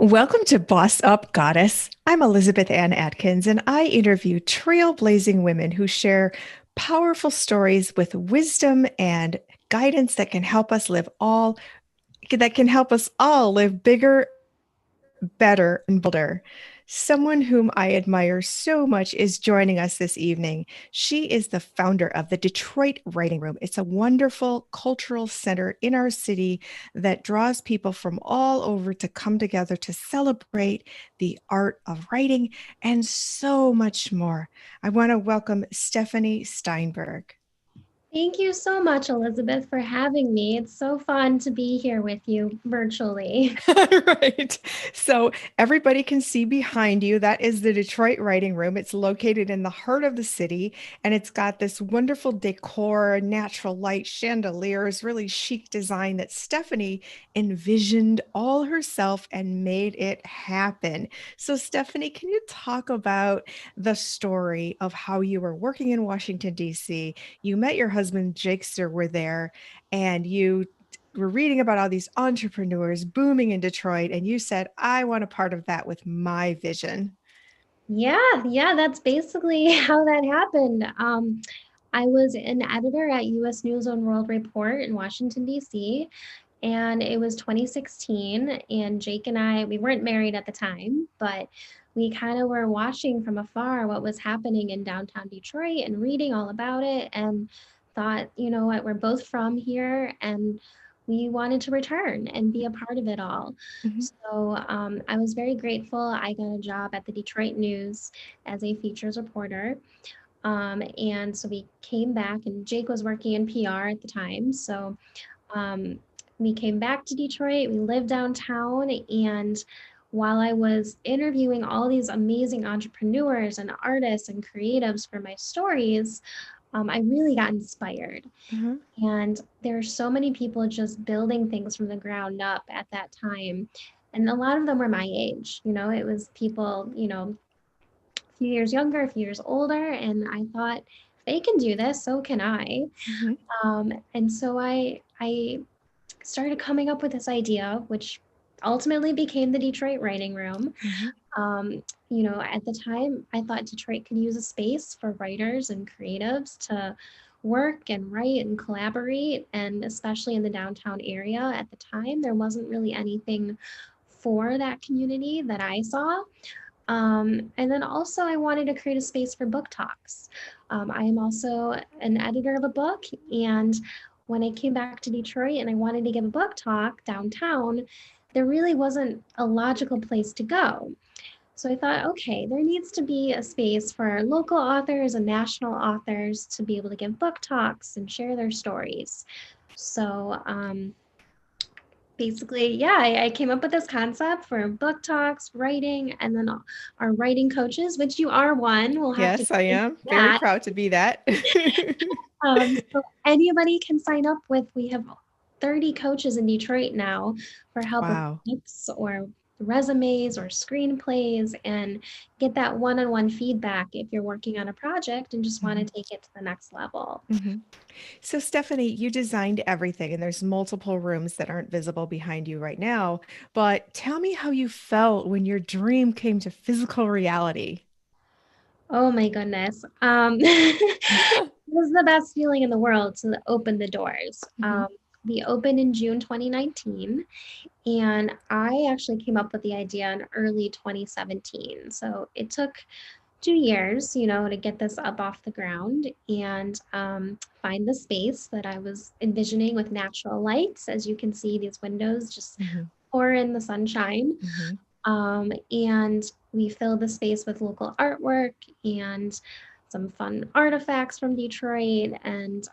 Welcome to Boss Up Goddess. I'm Elizabeth Ann Atkins, and I interview trailblazing women who share powerful stories with wisdom and guidance that can help us all live bigger, better, and bolder. Someone whom I admire so much is joining us this evening. She is the founder of the Detroit Writing Room. It's a wonderful cultural center in our city that draws people from all over to come together to celebrate the art of writing and so much more. I want to welcome Stephanie Steinberg. Thank you so much, Elizabeth, for having me. It's so fun to be here with you virtually. Right. So everybody can see behind you. That is the Detroit Writing Room. It's located in the heart of the city, and it's got this wonderful decor, natural light, chandeliers, really chic design that Stephanie envisioned all herself and made it happen. So, Stephanie, can you talk about the story of how you were working in Washington, D.C.? You met your husband, Jakester, were there, and you we're reading about all these entrepreneurs booming in Detroit, and you said, I want a part of that with my vision. Yeah, that's basically how that happened. I was an editor at US News and World Report in Washington, D.C., and it was 2016. And Jake and I, we weren't married at the time, but we kind of were watching from afar what was happening in downtown Detroit and reading all about it and thought, you know what, we're both from here and we wanted to return and be a part of it all. Mhm. So I was very grateful. I got a job at the Detroit News as a features reporter. And so we came back, and Jake was working in PR at the time. So um, we came back to Detroit, we lived downtown, and while I was interviewing all these amazing entrepreneurs and artists and creatives for my stories, I really got inspired. Mhm. And there are so many people just building things from the ground up at that time. And a lot of them were my age. It was people, a few years younger, a few years older. And I thought, if they can do this, so can I. Mhm. And so I started coming up with this idea, which ultimately became the Detroit Writing Room. Mhm. At the time, I thought Detroit could use a space for writers and creatives to work and write and collaborate. And especially in the downtown area at the time, there wasn't really anything for that community that I saw. And then also, I wanted to create a space for book talks. I am also an editor of a book, and when I came back to Detroit and I wanted to give a book talk downtown, there really wasn't a logical place to go. So I thought, okay, there needs to be a space for local authors and national authors to be able to give book talks and share their stories. So basically, yeah, I came up with this concept for book talks, writing, and then our writing coaches, which you are one. We'll have to Yes, get I into am very that. proud to be that. So anybody can sign up with, we have 30 coaches in Detroit now for help with Wow. books or resumes or screenplays and get that one-on-one feedback if you're working on a project and just want to Mhm. take it to the next level. Mhm. So, Stephanie, you designed everything, and there's multiple rooms that aren't visible behind you right now. But tell me how you felt when your dream came to physical reality. Oh my goodness. It was the best feeling in the world to open the doors. Mhm. We opened in June 2019, and I actually came up with the idea in early 2017. So it took 2 years, to get this up off the ground and find the space that I was envisioning with natural lights. As you can see, these windows just Mhm. pour in the sunshine. Mhm. And we filled the space with local artwork and some fun artifacts from Detroit. And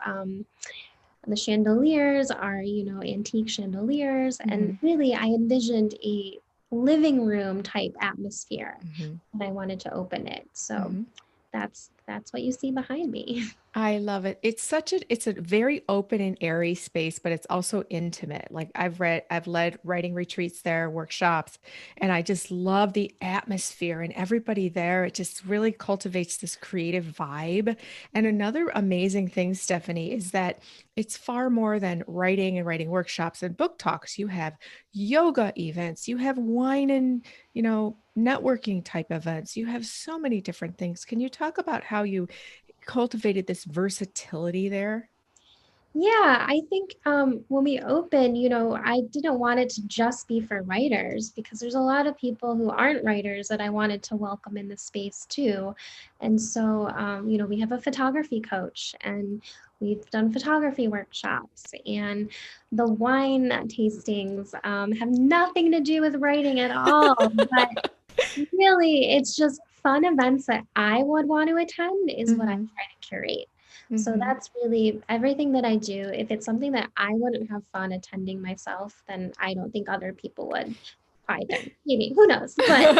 the chandeliers are, antique chandeliers. And Mhm. really, I envisioned a living room type atmosphere Mhm. when I wanted to open it. So Mhm. that's what you see behind me. I love it. It's a very open and airy space, but it's also intimate. Like I've led writing retreats there, workshops, and I just love the atmosphere and everybody there. It just really cultivates this creative vibe. And another amazing thing, Stephanie, is that it's far more than writing and writing workshops and book talks. You have yoga events, you have wine and, networking type events. You have so many different things. Can you talk about how you cultivated this versatility there? Yeah, I think when we opened, I didn't want it to just be for writers because there's a lot of people who aren't writers that I wanted to welcome in the space too. And so, we have a photography coach and we've done photography workshops, and the wine tastings have nothing to do with writing at all. But really, it's just fun events that I would want to attend is what I Hmm. try to curate. So Hmm. that's really everything that I do. If it's something that I wouldn't have fun attending myself, then I don't think other people would either. Maybe, who knows? But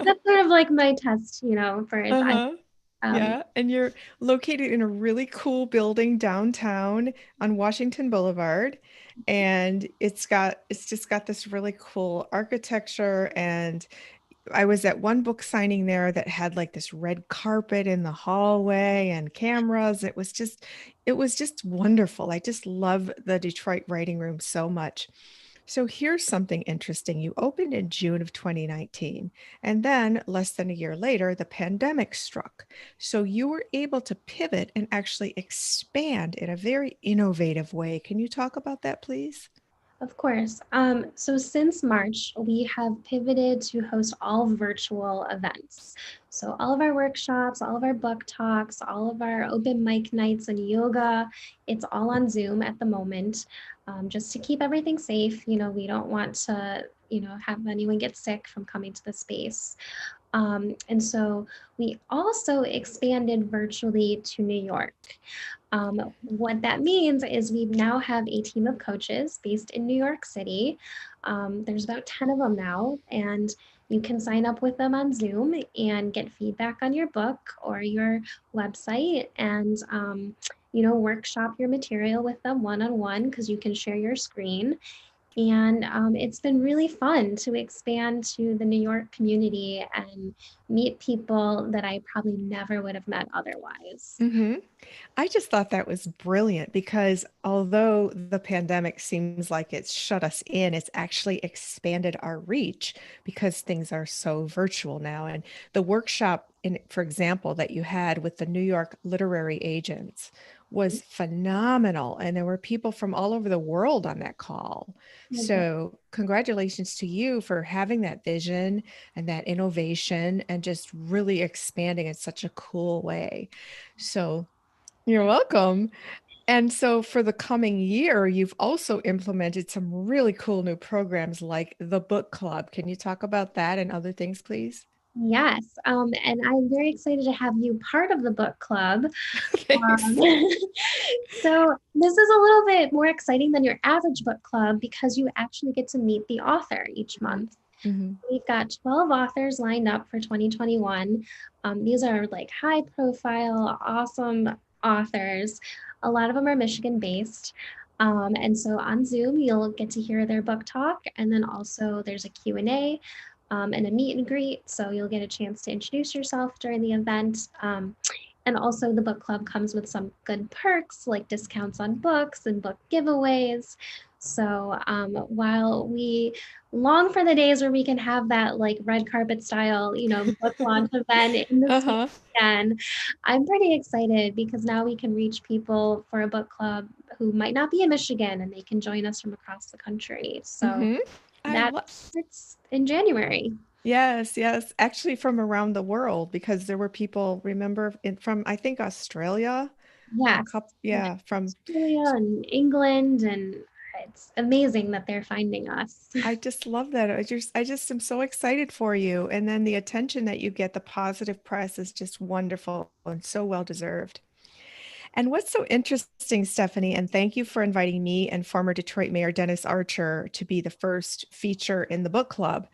that's sort of like my test, for if I Uh-huh. um Yeah, and you're located in a really cool building downtown on Washington Boulevard, and it's just got this really cool architecture. And I was at one book signing there that had like this red carpet in the hallway and cameras. It was just wonderful. I just love the Detroit writing room so much. So here's something interesting. You opened in June of 2019, and then less than a year later, the pandemic struck. So you were able to pivot and actually expand in a very innovative way. Can you talk about that, please? Of course. So since March, we have pivoted to host all virtual events. So all of our workshops, all of our book talks, all of our open mic nights and yoga, it's all on Zoom at the moment, just to keep everything safe. We don't want to, have anyone get sick from coming to the space. And so we also expanded virtually to New York. What that means is we now have a team of coaches based in New York City. There's about 10 of them now, and you can sign up with them on Zoom and get feedback on your book or your website, and workshop your material with them one on one because you can share your screen. And it's been really fun to expand to the New York community and meet people that I probably never would have met otherwise. Hmm. I just thought that was brilliant because although the pandemic seems like it's shut us in, it's actually expanded our reach because things are so virtual now. And the workshop, for example, that you had with the New York literary agents was phenomenal. And there were people from all over the world on that call. So, congratulations to you for having that vision and that innovation and just really expanding in such a cool way. So, you're welcome. And so for the coming year, you've also implemented some really cool new programs like the book club. Can you talk about that and other things, please? Yes, and I'm very excited to have you part of the book club. Um, Thanks. so this is a little bit more exciting than your average book club because you actually get to meet the author each Hmm. month. Hmm. We've got 12 authors lined up for 2021. These are like high profile, awesome authors. A lot of them are Michigan based. And so on Zoom, you'll get to hear their book talk. And then also there's a Q&A and a meet and greet. So you'll get a chance to introduce yourself during the event. And also the book club comes with some good perks like discounts on books and book giveaways. So while we long for the days where we can have that like red carpet style, book launch event in the space Uh-huh. again, I'm pretty excited because now we can reach people for a book club who might not be in Michigan and they can join us from across the country. So Hmm. I that love. starts in January. Yes, yes. Actually, from around the world, because there were people, remember, from I think Australia, a Yes, couple, yeah, yeah, from. Australia and England, and it's amazing that they're finding us. I just love that. I just am so excited for you. And then the attention that you get, the positive press is just wonderful and so well deserved. And what's so interesting, Stephanie, and thank you for inviting me and former Detroit Mayor Dennis Archer to be the first feature in the book club,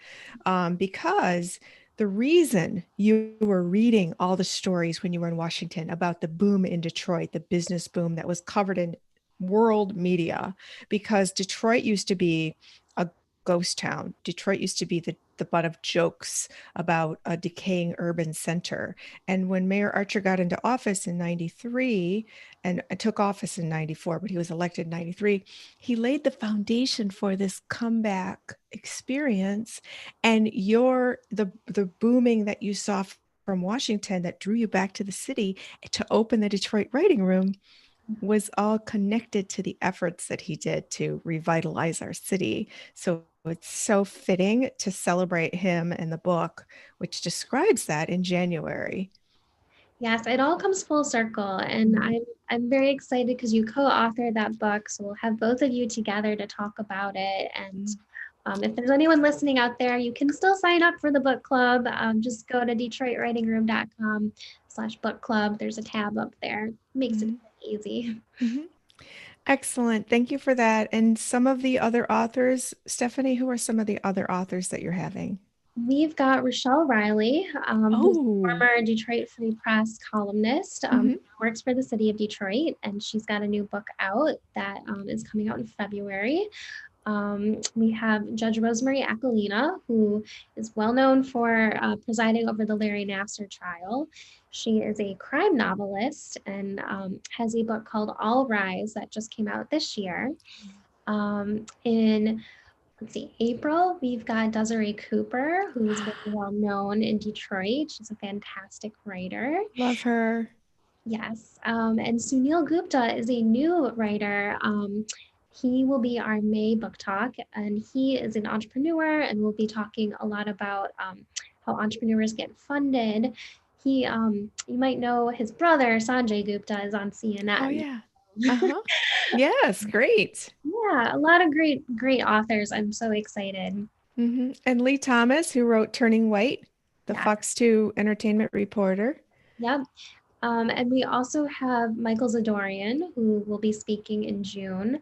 because the reason you were reading all the stories when you were in Washington about the boom in Detroit, the business boom that was covered in world media, because Detroit used to be a ghost town. Detroit used to be the butt of jokes about a decaying urban center. And when Mayor Archer got into office in 93 and took office in 94, but he was elected in 93, he laid the foundation for this comeback experience. And the booming that you saw from Washington that drew you back to the city to open the Detroit Writing Room was all connected to the efforts that he did to revitalize our city. So it's so fitting to celebrate him in the book, which describes that in January. Yes, it all comes full circle, and Mhm. I'm very excited because you co-authored that book, so we'll have both of you together to talk about it. And if there's anyone listening out there, you can still sign up for the book club. Just go to detroitwritingroom.com/book club. There's a tab up there. Makes it Mhm. easy. Mhm. Excellent. Thank you for that. And some of the other authors, Stephanie, who are some of the other authors that you're having? We've got Rochelle Riley, who's a Oh, former Detroit Free Press columnist, hmm. works for the city of Detroit, and she's got a new book out that is coming out in February. We have Judge Rosemary Aquilina, who is well known for presiding over the Larry Nassar trial. She is a crime novelist and has a book called All Rise that just came out this year. In let's see, April, we've got Desiree Cooper, who's very well known in Detroit. She's a fantastic writer. Love her. Yes. And Sunil Gupta is a new writer. He will be our May book talk, and he is an entrepreneur and we'll be talking a lot about how entrepreneurs get funded. You might know his brother, Sanjay Gupta, is on Oh, CNN. yeah. Uh-huh. Yes, great. Yeah, a lot of great authors. I'm so excited. And Lee Thomas, who wrote Turning White, the Yes. Fox 2 entertainment reporter. Yep. And we also have Michael Zadorian, who will be speaking in June.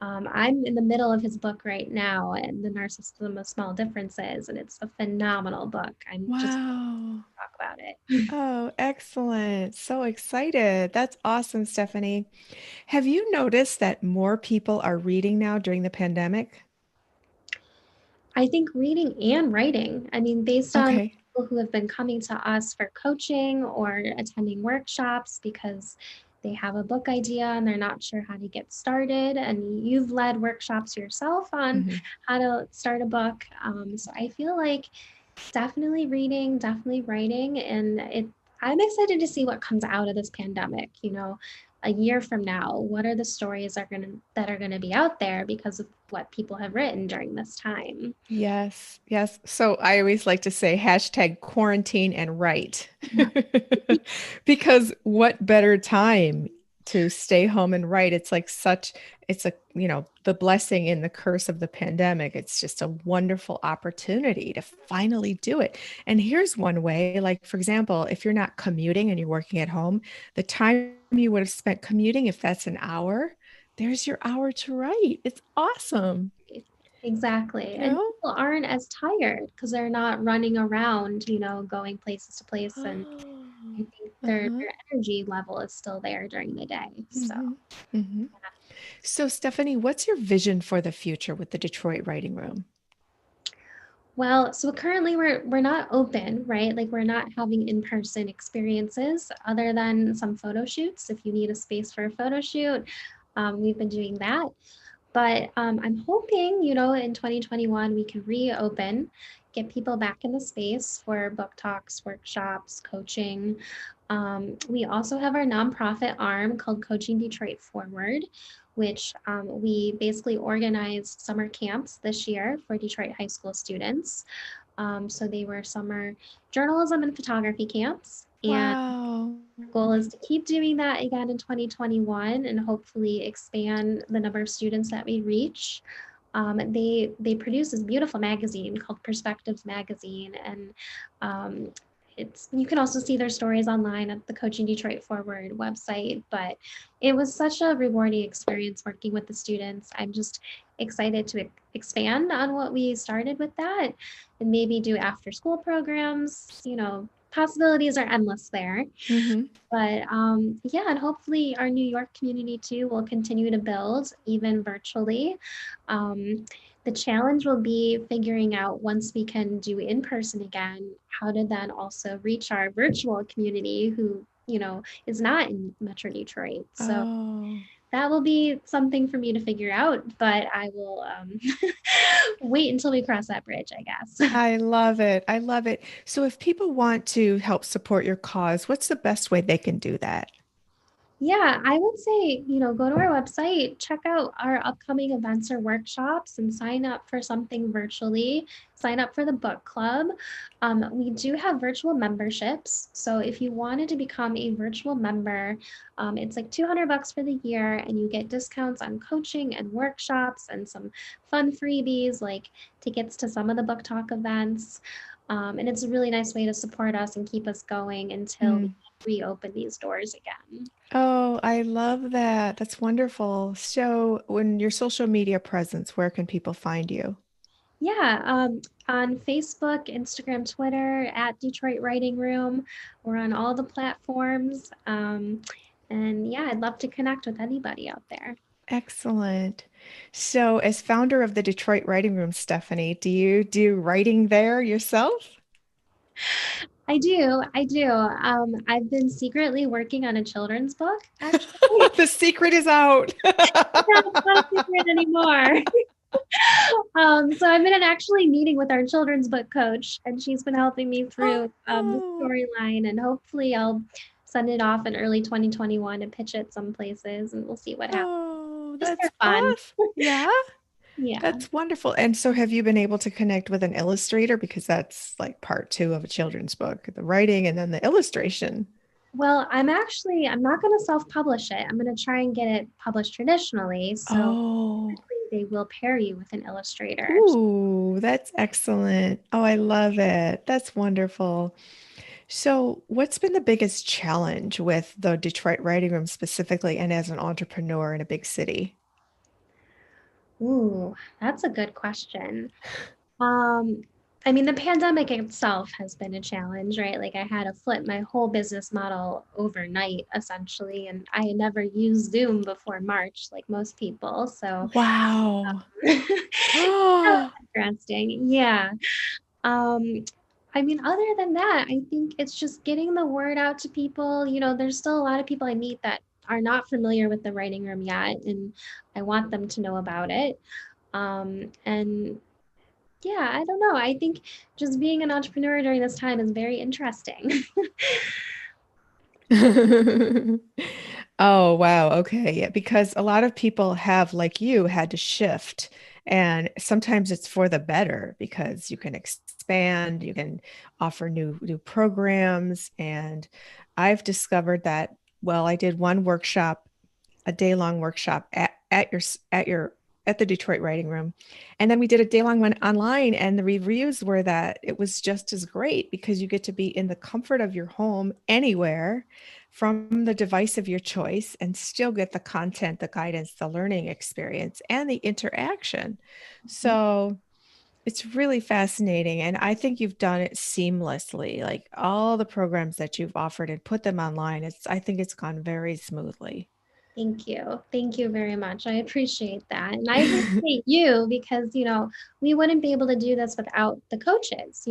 I'm in the middle of his book right now, and The Narcissism of Small Differences, and it's a phenomenal book. I'm just Wow. talk about it. Oh, excellent. So excited. That's awesome, Stephanie. Have you noticed that more people are reading now during the pandemic? I think reading and writing, I mean, based on Okay. people who have been coming to us for coaching or attending workshops because they have a book idea and they're not sure how to get started. And you've led workshops yourself on Hmm. how to start a book. So I feel like definitely reading, definitely writing, and I'm excited to see what comes out of this pandemic, a year from now. What are the stories that are gonna be out there because of what people have written during this time? Yes, yes. So I always like to say hashtag quarantine and write. Because what better time to stay home and write? It's like it's the blessing and the curse of the pandemic. It's just a wonderful opportunity to finally do it. And here's one way, like for example, if you're not commuting and you're working at home, the time you would have spent commuting, if that's an hour, there's your hour to write. It's awesome. Exactly. You And know? people aren't as tired because they're not running around, going places to place. And I Oh, think uh-huh. their energy level is still there during the day. So, Hmm. Hmm. So, Stephanie, what's your vision for the future with the Detroit Writing Room? well, so currently we're not open, right? Like we're not having in-person experiences other than some photo shoots. If you need a space for a photo shoot, we've been doing that. But I'm hoping, in 2021, we can reopen, get people back in the space for book talks, workshops, coaching. We also have our nonprofit arm called Coaching Detroit Forward, which we basically organized summer camps this year for Detroit high school students. So they were summer journalism and photography camps. And Wow. goal is to keep doing that again in 2021 and hopefully expand the number of students that we reach. They produce this beautiful magazine called Perspectives Magazine, and it's you can also see their stories online at the Coaching Detroit Forward website. But it was such a rewarding experience working with the students. I'm just excited to expand on what we started with that and maybe do after school programs. Possibilities are endless there. Hmm. But yeah, and hopefully our New York community too will continue to build even virtually. Um, the challenge will be figuring out once we can do in person again, how to then also reach our virtual community who, is not in Metro Detroit. So Oh, that will be something for me to figure out, but I will wait until we cross that bridge, I guess. I love it. I love it. So if people want to help support your cause, what's the best way they can do that? Yeah, I would say, go to our website, check out our upcoming events or workshops, and sign up for something virtually. Sign up for the book club. We do have virtual memberships. So if you wanted to become a virtual member, it's like $200 for the year, and you get discounts on coaching and workshops and some fun freebies like tickets to some of the book talk events. And it's a really nice way to support us and keep us going until we Mm. reopen these doors again. Oh, I love that. That's wonderful. So, when your social media presence, where can people find you? Yeah, on Facebook, Instagram, Twitter, at Detroit Writing Room. We're on all the platforms. And yeah, I'd love to connect with anybody out there. Excellent. So, as founder of the Detroit Writing Room, Stephanie, do you do writing there yourself? I do, I do. I've been secretly working on a children's book, actually. The secret is out. Yeah, it's not a secret anymore. So I've been actually meeting with our children's book coach, and she's been helping me through the Oh, storyline, and hopefully I'll send it off in early 2021 and pitch it some places, and we'll see what happens. oh, Just for that's fun. awesome. Yeah, Yeah. that's wonderful. And so, have you been able to connect with an illustrator? Because that's like part two of a children's book, the writing and then the illustration. Well, I'm not going to self-publish it. I'm going to try and get it published traditionally. So Oh, typically they will pair you with an illustrator. ooh, that's excellent. Oh, I love it. That's wonderful. So, what's been the biggest challenge with the Detroit Writing Room specifically and as an entrepreneur in a big city? Ooh, that's a good question. Um, I mean, the pandemic itself has been a challenge, right? Like I had to flip my whole business model overnight, essentially, and I had never used Zoom before March, like most people. So Wow. that was Oh, interesting. Yeah. Um, I mean, other than that, I think it's just getting the word out to people. There's still a lot of people I meet that are not familiar with the writing room yet, and I want them to know about it. And yeah, I don't know. I think just being an entrepreneur during this time is very interesting. oh, wow. Okay. Yeah, because a lot of people have, like you, had to shift. And sometimes it's for the better because you can expand, you can offer new programs. And I've discovered that, well, I did one workshop, a day-long workshop at the Detroit Writing Room. And then we did a day-long one online, and the reviews were that it was just as great because you get to be in the comfort of your home anywhere from the device of your choice and still get the content, the guidance, the learning experience, and the interaction. So it's really fascinating. And I think you've done it seamlessly. Like all the programs that you've offered and put them online, I think it's gone very smoothly. Thank you. Thank you very much. I appreciate that. And I appreciate you because, we wouldn't be able to do this without the coaches.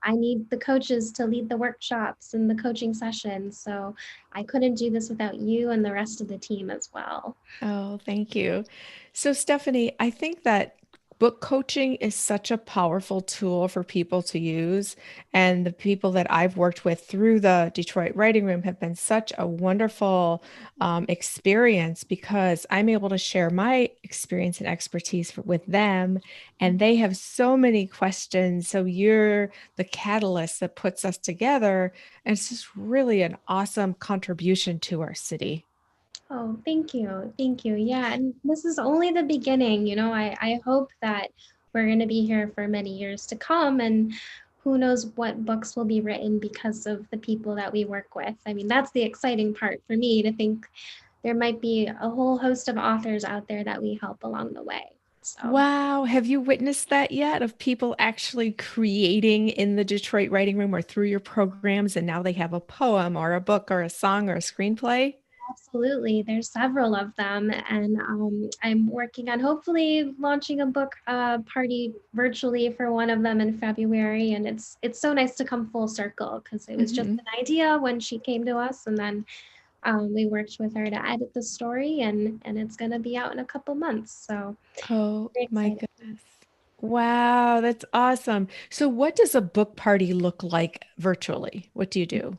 I need the coaches to lead the workshops and the coaching sessions. So I couldn't do this without you and the rest of the team as well. Oh, thank you. So, Stephanie, I think that book coaching is such a powerful tool for people to use. And the people that I've worked with through the Detroit Writing Room have been such a wonderful experience because I'm able to share my experience and expertise with them. And they have so many questions. So, you're the catalyst that puts us together. And it's just really an awesome contribution to our city. Oh, thank you. Thank you. Yeah, and this is only the beginning. I hope that we're going to be here for many years to come, and who knows what books will be written because of the people that we work with. I mean, that's the exciting part for me to think there might be a whole host of authors out there that we help along the way. So Wow. Have you witnessed that yet of people actually creating in the Detroit writing room or through your programs and now they have a poem or a book or a song or a screenplay? absolutely, there's several of them, and I'm working on hopefully launching a book party virtually for one of them in February. And it's so nice to come full circle because it was just Hmm. an idea when she came to us, and then we worked with her to edit the story, and it's gonna be out in a couple months. So Oh very my excited. goodness. Wow, that's awesome. So what does a book party look like virtually? What do you do?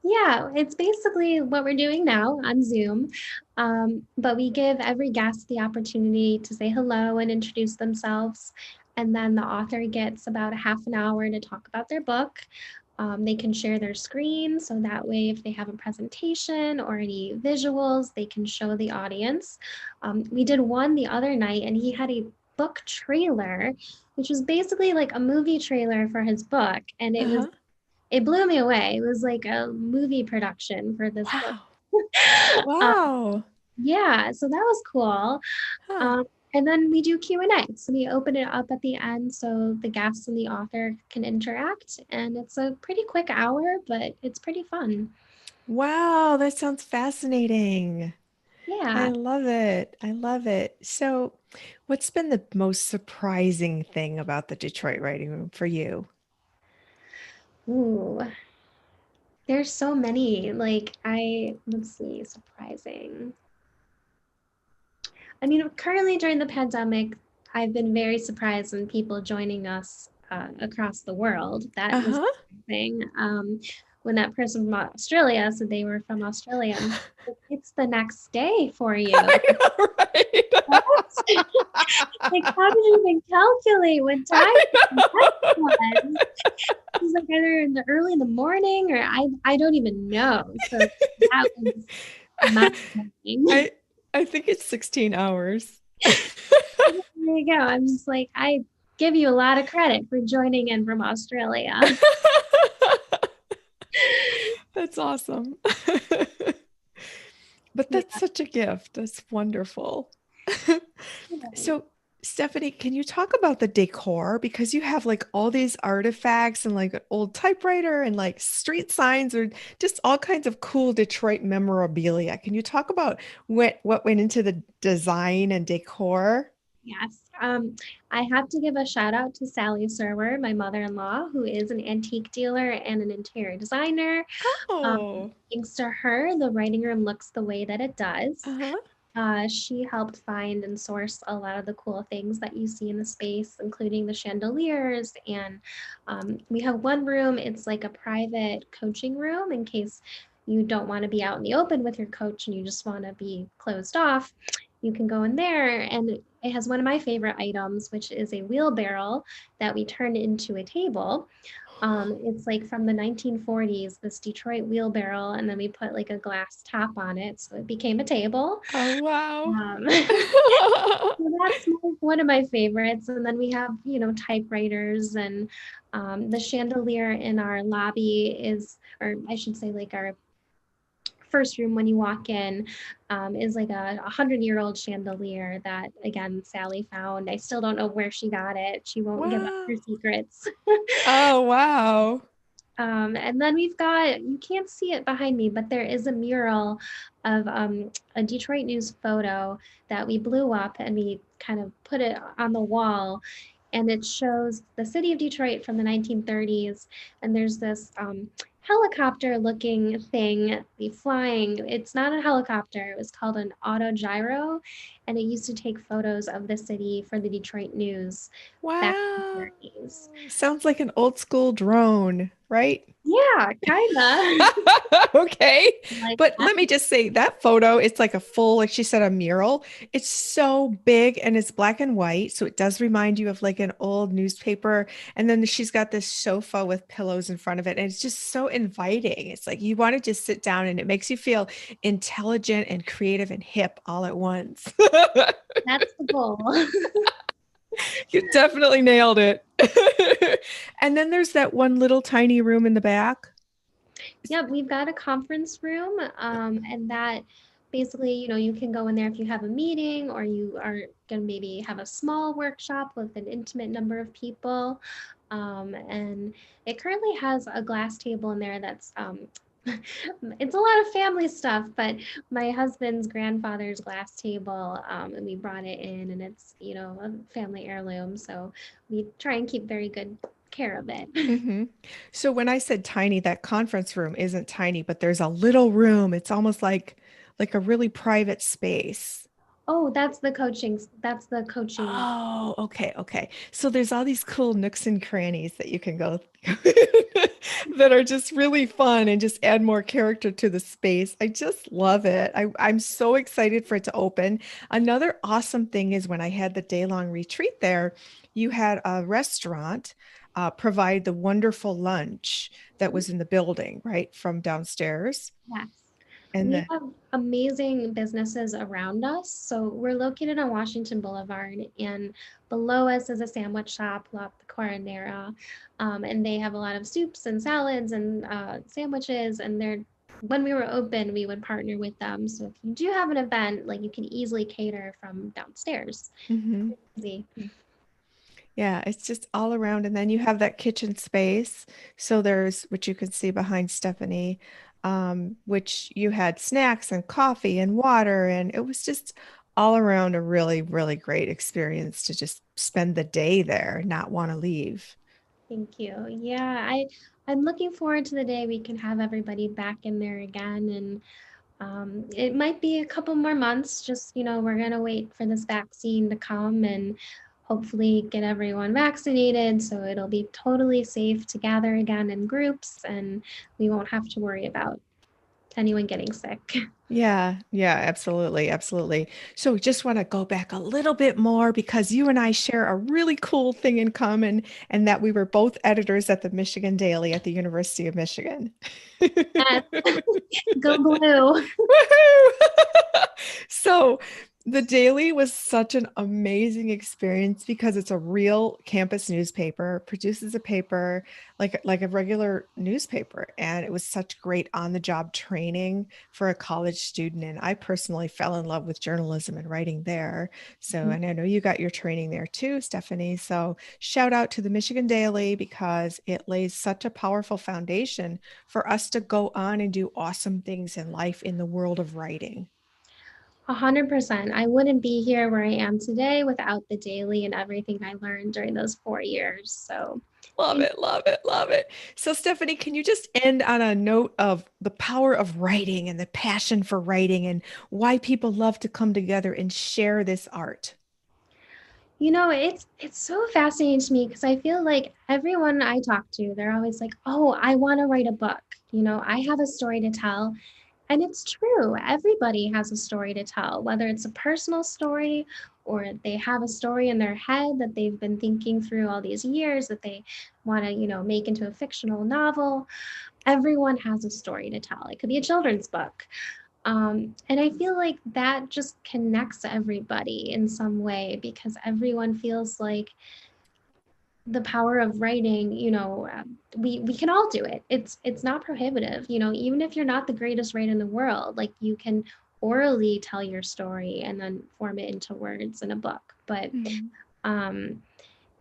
Yeah, it's basically what we're doing now on Zoom. But we give every guest the opportunity to say hello and introduce themselves. And then the author gets about a half an hour to talk about their book. They can share their screen. So that way, if they have a presentation or any visuals, they can show the audience. We did one the other night, and he had a book trailer, which was basically like a movie trailer for his book. And Uh-huh. it blew me away. It was like a movie production for this book. Wow. Um, Wow. yeah, so that was cool. Huh. Um, and then we do Q&A. So we open it up at the end so the guests and the author can interact. And it's a pretty quick hour, but it's pretty fun. Wow, that sounds fascinating. I Yeah. love it. I love it. So, what's been the most surprising thing about the Detroit writing room for you? Ooh, there's so many. Let's see, surprising. I mean, currently during the pandemic, I've been very surprised when people joining us across the world. That was Uh-huh. thing. When that person from Australia said they were from Australia, I'm like, it's the next day for you. I know, right? What? Like, how did you even calculate what time I that know. was? It's like either in the early in the morning or I don't even know. So that was mind blowing. I I think it's 16 hours. There you go. I'm just like, I give you a lot of credit for joining in from Australia. That's awesome. But Yeah. that's such a gift. That's wonderful. So, Stephanie, can you talk about the decor? Because you have like all these artifacts and like an old typewriter and like street signs or just all kinds of cool Detroit memorabilia. Can you talk about what went into the design and decor? Yes. I have to give a shout out to Sally Serwer, my mother-in-law, who is an antique dealer and an interior designer. Um, Oh, Thanks to her, the writing room looks the way that it does. uh-huh. She helped find and source a lot of the cool things that you see in the space, including the chandeliers. And we have one room, it's like a private coaching room in case you don't want to be out in the open with your coach and you just want to be closed off. You can go in there, and it has one of my favorite items, which is a wheelbarrow that we turned into a table. It's like from the 1940s, this Detroit wheelbarrow, and then we put like a glass top on it, so it became a table. Oh, wow. So that's one of my favorites. And then we have, typewriters, and the chandelier in our lobby is, or I should say, like our first room when you walk in, is like a 100-year-old chandelier that, again, Sally found. I still don't know where she got it. She won't give up Wow. her secrets. Oh, wow. And then we've got, you can't see it behind me, but there is a mural of a Detroit News photo that we blew up and we kind of put it on the wall. And it shows the city of Detroit from the 1930s. And there's this helicopter looking thing be flying. It's not a helicopter, it was called an autogyro. And it used to take photos of the city for the Detroit News back in the Wow. 30s. Sounds like an old school drone, right? Yeah, kinda. Okay. Like But that. let me just say that photo, it's like a full, like she said, a mural. It's so big and it's black and white. So it does remind you of like an old newspaper. And then she's got this sofa with pillows in front of it. And it's just so inviting. It's like you want to just sit down and it makes you feel intelligent and creative and hip all at once. That's the goal. You definitely nailed it. And then there's that one little tiny room in the back. Yep, we've got a conference room, and that basically, you can go in there if you have a meeting or you are going to maybe have a small workshop with an intimate number of people. And it currently has a glass table in there that's it's a lot of family stuff, but my husband's grandfather's glass table, and we brought it in, and it's, a family heirloom. So we try and keep very good care of it. Hmm. So when I said tiny, that conference room isn't tiny, but there's a little room. It's almost like a really private space. Oh, that's the coaching. Oh, okay, okay. So there's all these cool nooks and crannies that you can go that are just really fun and just add more character to the space. I just love it. I'm so excited for it to open. Another awesome thing is when I had the day-long retreat there, you had a restaurant provide the wonderful lunch that was in the building, right, from downstairs. Yes. And We the have amazing businesses around us. So we're located on Washington Boulevard, and below us is a sandwich shop, La Coronera, and they have a lot of soups and salads and sandwiches. And when we were open, we would partner with them. So if you do have an event, like you can easily cater from downstairs. Mhm. Easy. Yeah, it's just all around. And then you have that kitchen space. So there's, which you can see behind Stephanie, which you had snacks and coffee and water. And it was just all around a really, really great experience to just spend the day there, not want to leave. Thank you. Yeah, I'm looking forward to the day we can have everybody back in there again. And it might be a couple more months, just, we're going to wait for this vaccine to come and hopefully get everyone vaccinated so it'll be totally safe to gather again in groups and we won't have to worry about anyone getting sick. Yeah, yeah, absolutely, absolutely. So we just want to go back a little bit more because you and I share a really cool thing in common, and that we were both editors at the Michigan Daily at the University of Michigan. Yes. Go blue. Woohoo! So the Daily was such an amazing experience because it's a real campus newspaper, produces a paper like a regular newspaper, and it was such great on-the-job training for a college student. And I personally fell in love with journalism and writing there. So, and I know you got your training there too, Stephanie. So shout out to the Michigan Daily because it lays such a powerful foundation for us to go on and do awesome things in life in the world of writing. 100%. I wouldn't be here where I am today without the daily and everything I learned during those 4 years. So Love thank it, love it, love it. So, Stephanie, can you just end on a note of the power of writing and the passion for writing and why people love to come together and share this art? it's so fascinating to me because I feel like everyone I talk to, they're always like, "Oh, I want to write a book. I have a story to tell." And it's true. Everybody has a story to tell, whether it's a personal story or they have a story in their head that they've been thinking through all these years that they want to, make into a fictional novel. Everyone has a story to tell. It could be a children's book. And I feel like that just connects everybody in some way because everyone feels like the power of writing, we can all do it. It's not prohibitive, even if you're not the greatest writer in the world, like you can orally tell your story and then form it into words in a book. But Mhm. um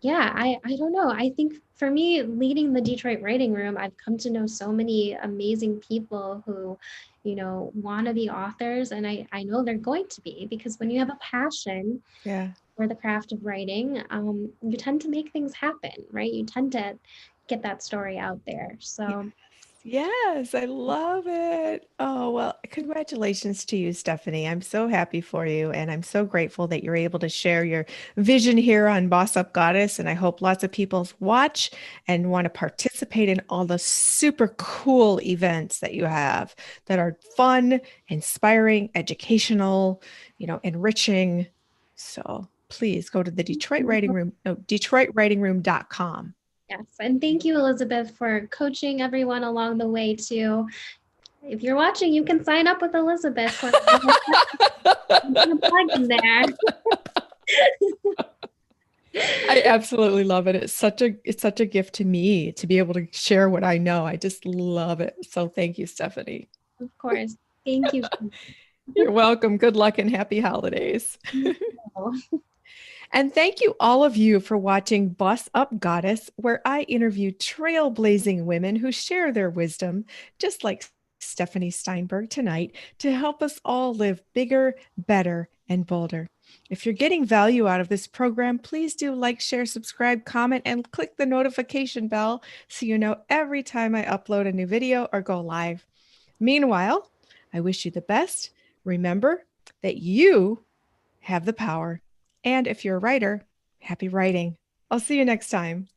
yeah, I don't know. I think for me, leading the Detroit writing room, I've come to know so many amazing people who, want to be authors, and I know they're going to be because when you have a passion Yeah. for the craft of writing, you tend to make things happen, right? You tend to get that story out there. Yes. So Yes, I love it. Oh, well, congratulations to you, Stephanie. I'm so happy for you. And I'm so grateful that you're able to share your vision here on Boss Up Goddess. And I hope lots of people watch and want to participate in all the super cool events that you have that are fun, inspiring, educational, enriching. So please go to the Detroit Writing Room, no, DetroitWritingRoom.com. yes, and thank you, Elizabeth, for coaching everyone along the way too. If you're watching, you can sign up with Elizabeth for a plug in there. I absolutely love it. It's such a gift to me to be able to share what I know. I just love it. So thank you, Stephanie. Of course. Thank you. You're welcome. Good luck and happy holidays. You too. And thank you, all of you, for watching Boss Up Goddess, where I interview trailblazing women who share their wisdom, just like Stephanie Steinberg tonight, to help us all live bigger, better, and bolder. If you're getting value out of this program, please do like, share, subscribe, comment, and click the notification bell so you know every time I upload a new video or go live. Meanwhile, I wish you the best. Remember that you have the power. And if you're a writer, happy writing. I'll see you next time.